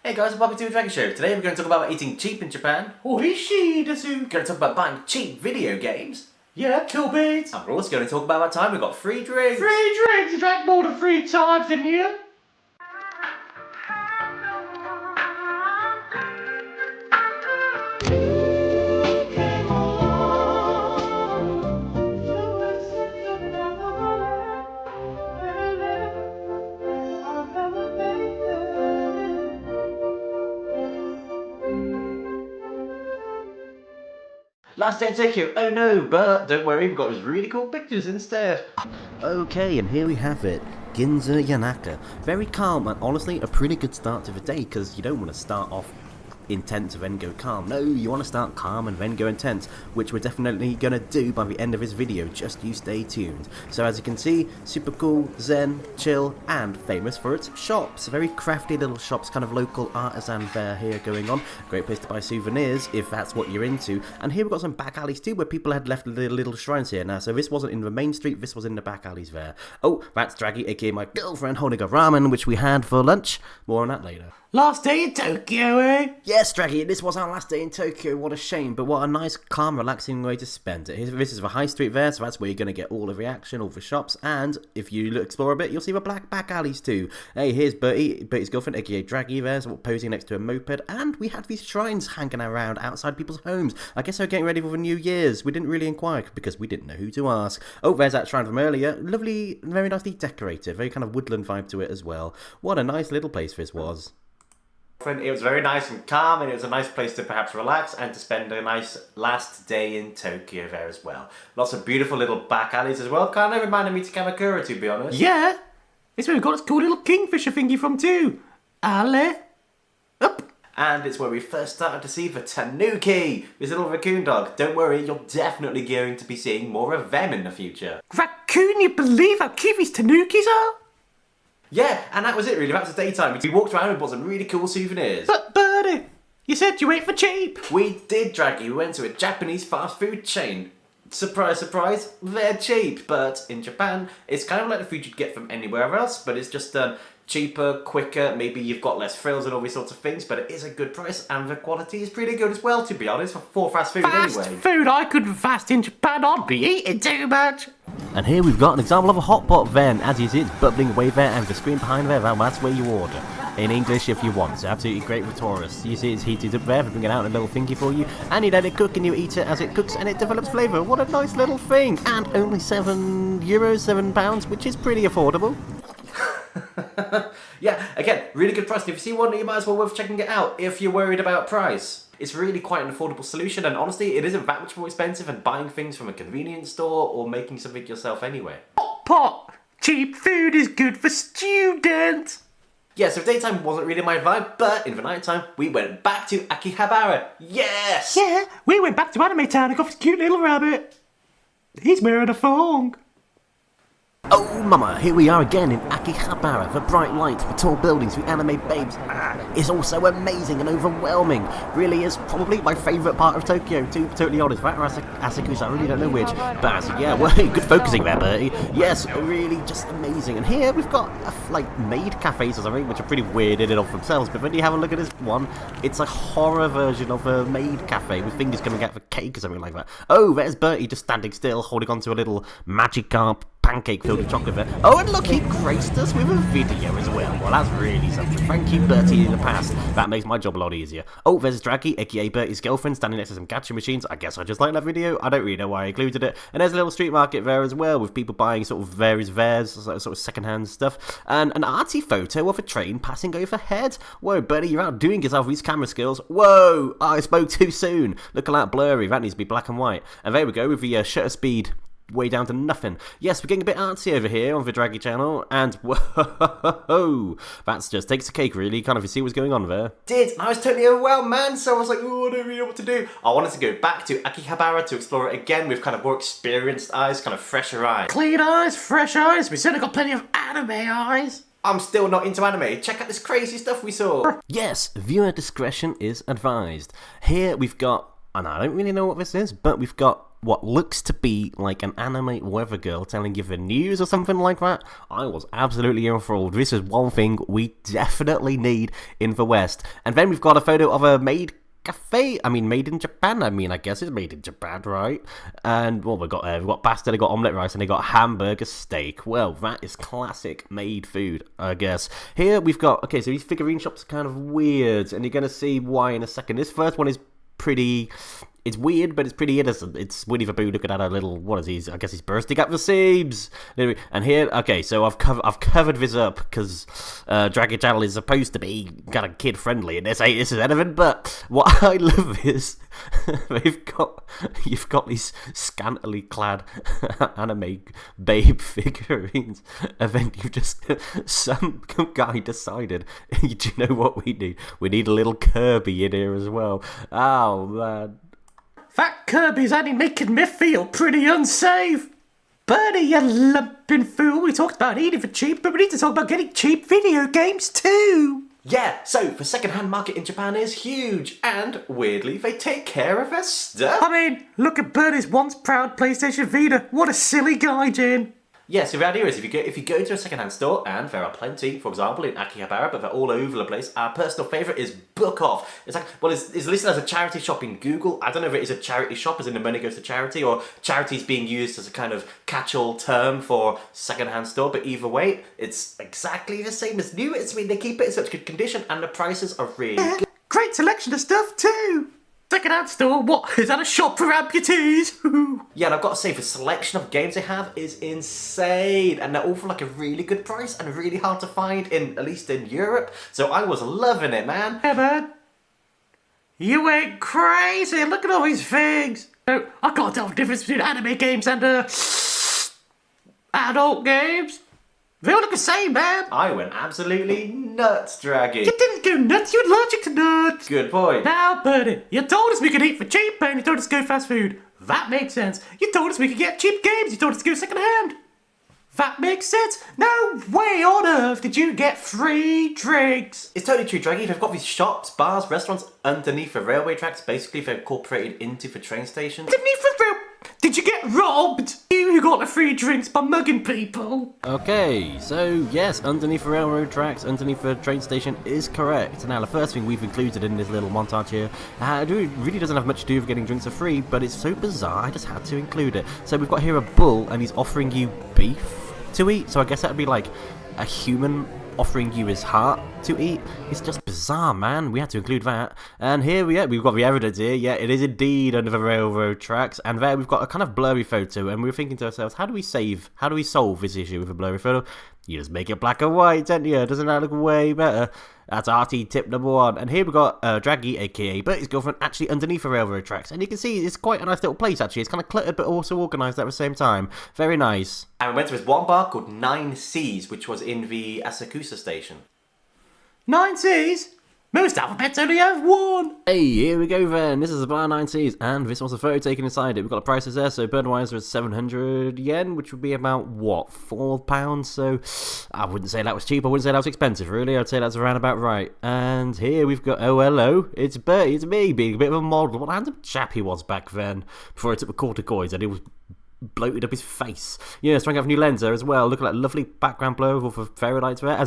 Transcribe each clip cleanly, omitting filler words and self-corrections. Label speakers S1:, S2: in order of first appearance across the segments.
S1: Hey guys, welcome to a Draggy Show. Today we're going to talk about eating cheap in Japan.
S2: Oishi
S1: We're going to talk about buying cheap video games.
S2: Yeah, kill beats.
S1: And we're also going to talk about that time we got free drinks.
S2: Free drinks, you drank more than 3 times in here.
S1: Last day in Tokyo. Oh no, but don't worry, we've got those really cool pictures instead.
S3: Okay, and here we have it. Ginza Yanaka. Very calm and honestly a pretty good start to the day because you don't want to start off intense and then go calm. No, you want to start calm and then go intense, which we're definitely going to do by the end of this video, just you stay tuned. So as you can see, super cool, zen, chill, and famous for its shops. Very crafty little shops, kind of local artisan fare here going on. Great place to buy souvenirs if that's what you're into. And here we've got some back alleys too, where people had left little shrines here. Now, so this wasn't in the main street, this was in the back alleys there. Oh, that's Draggy, aka my girlfriend, holding a ramen, which we had for lunch. More on that later.
S2: Last day in Tokyo, eh?
S3: Yes, Draggy, this was our last day in Tokyo. What a shame, but what a nice, calm, relaxing way to spend it. This is the high street there, so that's where you're going to get all of the action, all the shops, and if you explore a bit, you'll see the black back alleys too. Hey, here's Bertie's girlfriend, aka Draggy there, so posing next to a moped, and we had these shrines hanging around outside people's homes. I guess they're getting ready for the New Year's. We didn't really inquire because we didn't know who to ask. Oh, there's that shrine from earlier. Lovely, very nicely decorated, very kind of woodland vibe to it as well. What a nice little place this was.
S1: It was very nice and calm, and it was a nice place to perhaps relax and to spend a nice last day in Tokyo there as well. Lots of beautiful little back alleys as well. Kind of reminded me to Kamakura, to be honest.
S2: Yeah. It's where we got this cool little kingfisher thingy from too. Ale. Up.
S1: And it's where we first started to see the tanuki, this little raccoon dog. Don't worry, you're definitely going to be seeing more of them in the future.
S2: Raccoon, you believe how cute these tanukis are?
S1: Yeah, and that was it really. That was the daytime. We walked around and bought some really cool souvenirs.
S2: But Bertie, you said you ate for cheap.
S1: We did, Draggy. We went to a Japanese fast food chain. Surprise, surprise, they're cheap. But in Japan, it's kind of like the food you'd get from anywhere else, but it's just cheaper, quicker. Maybe you've got less frills and all these sorts of things, but it is a good price, and the quality is pretty good as well, to be honest, for fast food
S2: Fast
S1: anyway.
S2: food? I couldn't fast in Japan. I'd be eating too much.
S3: And here we've got an example of a hot pot then, as you see it's bubbling away there, and the screen behind there, well, that's where you order. In English if you want, it's absolutely great for tourists. You see it's heated up there, they bring it out in a little thingy for you, and you let it cook and you eat it as it cooks and it develops flavour. What a nice little thing! And only €7, £7, which is pretty affordable.
S1: Yeah, again, really good price. And if you see one, you might as well worth checking it out if you're worried about price. It's really quite an affordable solution, and honestly, it isn't that much more expensive than buying things from a convenience store or making something yourself anyway.
S2: Hot pot. Cheap food is good for students.
S1: Yeah, so daytime wasn't really my vibe, but in the nighttime, we went back to Akihabara. Yes!
S2: Yeah, we went back to Anime Town and got this cute little rabbit. He's wearing a thong.
S3: Oh mama, here we are again in Akihabara. The bright lights, the tall buildings, the anime babes. It's all so amazing and overwhelming. Really is probably my favourite part of Tokyo, to be totally honest. That or Asakusa, I really don't know which. But yeah, well, good focusing there, Bertie. Yes, really just amazing. And here we've got like maid cafes or something, which are pretty weird in and of themselves. But when you have a look at this one, it's a horror version of a maid cafe with fingers coming out of a cake or something like that. Oh, there's Bertie just standing still, holding onto a little Magikarp pancake filled with chocolate there. Oh, and look, he graced us with a video as well. Well, that's really something. Thank you, Bertie, in the past. That makes my job a lot easier. Oh, there's Draggy, aka Bertie's girlfriend, standing next to some gacha machines. I guess I just like that video. I don't really know why I included it. And there's a little street market there as well, with people buying sort of various wares, sort of second-hand stuff. And an artsy photo of a train passing overhead. Whoa, Bertie, you're outdoing yourself with these camera skills. Whoa, I spoke too soon. Look at that blurry. That needs to be black and white. And there we go with the shutter speed way down to nothing. Yes, we're getting a bit artsy over here on the Draggy channel, and whoa, that's just takes the cake really. Kind of, you see what's going on there.
S1: And I was totally overwhelmed, man, so I was like, oh, I don't really know what to do. I wanted to go back to Akihabara to explore it again with kind of more experienced eyes, kind of fresher eyes.
S2: Clean eyes, fresh eyes. We certainly got plenty of anime eyes.
S1: I'm still not into anime. Check out this crazy stuff we saw.
S3: Yes, viewer discretion is advised. Here we've got, and I don't really know what this is, but we've got what looks to be like an anime weather girl telling you the news or something like that. I was absolutely enthralled. This is one thing we definitely need in the West. And then we've got a photo of a maid cafe. I mean, made in Japan. I guess it's made in Japan, right? And well, we've got pasta, they got omelette rice, and they got hamburger steak. Well, that is classic maid food, I guess. Here we've got, okay, so these figurine shops are kind of weird, and you're gonna see why in a second. This first one is pretty. It's weird, but it's pretty innocent. It's Winnie the Pooh looking at a little, what is he? I guess he's bursting at the seams. And here, okay, so I've covered this up because Draggy Channel is supposed to be kind of kid friendly, and this is anything. But what I love is you've got these scantily clad anime babe figurines, and then you just some guy decided, do you know what we need? We need a little Kirby in here as well. Oh man.
S2: That Kirby's only making me feel pretty unsafe. Bertie, you lumping fool. We talked about eating for cheap, but we need to talk about getting cheap video games too.
S1: Yeah, so the second-hand market in Japan is huge, and weirdly, they take care of their stuff.
S2: I mean, look at Bertie's once proud PlayStation Vita. What a silly guy, Jin.
S1: Yeah, so the idea is if you go to a second-hand store, and there are plenty, for example, in Akihabara, but they're all over the place, our personal favourite is Book Off. It's like, well, it's listed as a charity shop in Google. I don't know if it is a charity shop, as in the money goes to charity, or charity's being used as a kind of catch-all term for second-hand store, but either way, it's exactly the same as new. I mean, they keep it in such good condition, and the prices are really good.
S2: Great selection of stuff too. Second-hand store? What? Is that a shop for amputees?
S1: Yeah, and I've got to say, the selection of games they have is insane, and they're all for like a really good price and really hard to find, at least in Europe. So I was loving it, man.
S2: Yeah, man. You ain't crazy. Look at all these things. Oh, I can't tell the difference between anime games and adult games. They all look the same, man.
S1: I went absolutely nuts, Draggy.
S2: You didn't go nuts. You're allergic to nuts.
S1: Good point.
S2: Now, Bertie, you told us we could eat for cheap, and you told us to go fast food. That makes sense. You told us we could get cheap games. You told us to go second hand. That makes sense. No way on earth did you get free drinks.
S1: It's totally true, Draggy. They've got these shops, bars, restaurants underneath the railway tracks. Basically, they're incorporated into the train stations.
S2: Underneath the rail. Did you get robbed? You who got the free drinks by mugging people.
S3: Okay, so yes, underneath the railroad tracks, underneath the train station is correct. Now, the first thing we've included in this little montage here really doesn't have much to do with getting drinks for free, but it's so bizarre, I just had to include it. So we've got here a bull, and he's offering you beef to eat, so I guess that would be like a human offering you his heart to eat. It's just bizarre, man. We had to include that. And here we've got the evidence here. Yeah, it is indeed under the railroad tracks. And there we've got a kind of blurry photo, and we were thinking to ourselves, how do we solve this issue with a blurry photo? You just make it black and white, don't you? Doesn't that look way better? That's arty tip number one. And here we've got Draggy, aka Bertie's girlfriend, actually underneath the railroad tracks. And you can see it's quite a nice little place, actually. It's kind of cluttered, but also organised at the same time. Very nice.
S1: And we went to this one bar called 9Cs, which was in the Asakusa station.
S2: 9Cs? Most alphabets only have one.
S3: Hey, here we go then. This is the bar 9Cs, and this was a photo taken inside it. We've got the prices there. So Budweiser is 700 yen, which would be about, what, £4? So I wouldn't say that was cheap. I wouldn't say that was expensive, really. I'd say that's around about right. And here we've got, oh, hello. It's Bertie. It's me, being a bit of a model. What a handsome chap he was back then, before he took the corticoids, and he was bloated up his face. Yeah, trying to have a new lens there as well. Look at that lovely background blur with all the fairy lights there.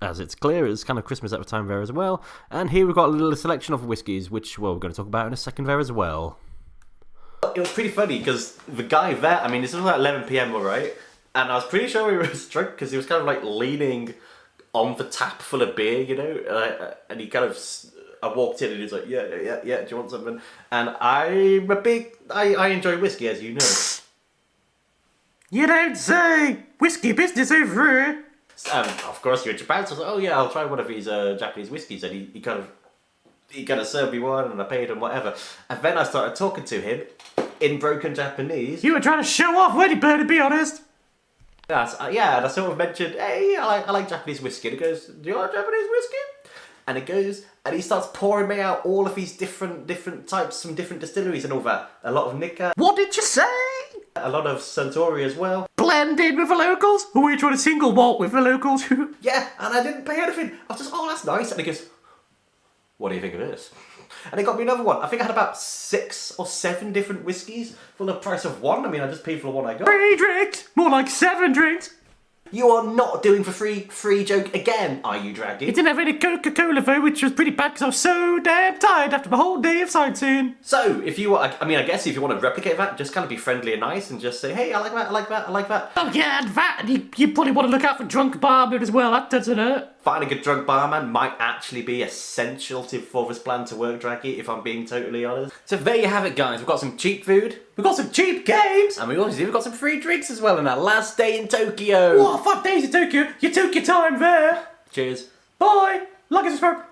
S3: As it's clear, it's kind of Christmas at the time there as well. And here we've got a little selection of whiskies, which, well, we're going to talk about in a second there as well.
S1: It was pretty funny because the guy there, I mean, this was like 11 PM, alright? And I was pretty sure he was drunk because he was kind of like leaning on the tap full of beer, you know? And he kind of, I walked in and he was like, yeah, do you want something? And I enjoy whiskey, as you know.
S2: You don't say. Whiskey business over here.
S1: Of course, you're in Japan, so I was like, oh yeah, I'll try one of these Japanese whiskies. And he kind of served me one, and I paid him whatever. And then I started talking to him in broken Japanese.
S2: You were trying to show off, weren't you, Bertie, to be honest?
S1: Yeah, and I sort of mentioned, hey, I like Japanese whiskey. And he goes, do you like Japanese whiskey? And it goes, and he starts pouring me out all of these different types from different distilleries and all that. A lot of Nikka.
S2: What did you say?
S1: A lot of Suntory as well.
S2: Blend in with the locals? Or were you trying to single malt with the locals?
S1: Yeah, and I didn't pay anything. I was just, oh, that's nice. And he goes, What do you think of this? And they got me another one. I think I had about 6 or 7 different whiskies for the price of one. I mean, I just paid for the one I got.
S2: 3 drinks! More like 7 drinks!
S1: You are not doing for free joke again, are you, Draggy?
S2: It didn't have any Coca-Cola though, which was pretty bad because I was so damn tired after the whole day of sightseeing.
S1: So, if you want, I guess if you want to replicate that, just kind of be friendly and nice and just say, hey, I like that, I like that, I like that.
S2: Oh yeah, and that, and you probably want to look out for drunk barman as well, that doesn't hurt.
S1: Finding a drunk barman might actually be essential for this plan to work, Draggy, if I'm being totally honest. So there you have it, guys. We've got some cheap food, we've got some cheap games, and we've got some free drinks as well on our last day in Tokyo.
S2: What, 5 days in Tokyo? You took your time there.
S1: Cheers.
S2: Bye. Like and subscribe.